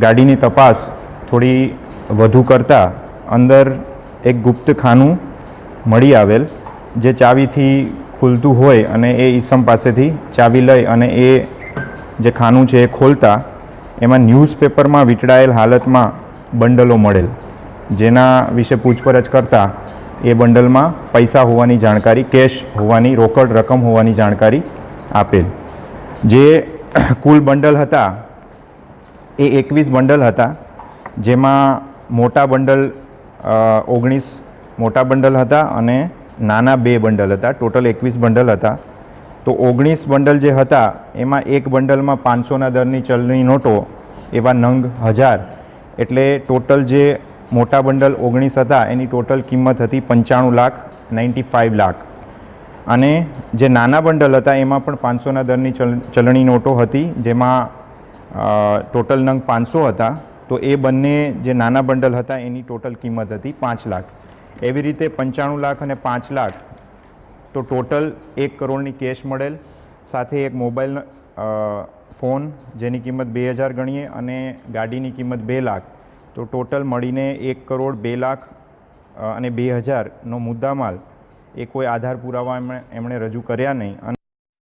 ગાડીની તપાસ થોડી વધુ કરતાં અંદર એક ગુપ્ત ખાનું મળી આવેલ, જે ચાવીથી ખુલતું હોય અને એ ઈસમ પાસેથી ચાવી લઈ અને એ જે ખાનું છે એ ખોલતા એમાં ન્યૂઝપેપરમાં વીંટળાયેલ હાલતમાં બંડલો મળેલ, જેના વિશે પૂછપરછ કરતાં એ બંડલમાં પૈસા હોવાની જાણકારી, કેશ હોવાની, રોકડ રકમ હોવાની જાણકારી આપેલ। જે કુલ બંડલ હતા એ 21 બંડલ હતા, જેમાં મોટા બંડલ 19 મોટા બંડલ હતા અને નાના 2 બંડલ હતા। ટોટલ 21 બંડલ હતા। તો 19 બંડલ જે હતા એમાં એક બંડલમાં 500ના દરની ચલણી નોટો એવા નંગ 1000, એટલે ટોટલ જે મોટા બંડલ 19 હતા એની ટોટલ કિંમત હતી 95 લાખ। અને જે નાના બંડલ હતા એમાં પણ 500ના દરની ચલણી નોટો હતી, જેમાં ટોટલ નંગ 500 હતા। તો એ બંને જે નાના બંડલ હતા એની ટોટલ કિંમત હતી 5 લાખ। એવી રીતે 95 લાખ અને 5 લાખ, તો ટોટલ 1 કરોડની કેશ મળેલ, સાથે એક મોબાઈલ ફોન જેની કિંમત 2000 ગણીએ અને ગાડીની કિંમત 2 લાખ, તો ટોટલ મળીને 1 કરોડ 2 લાખ અને 2000નો મુદ્દામાલ એ કોઈ આધાર પુરાવા એમણે રજૂ કર્યા નહીં।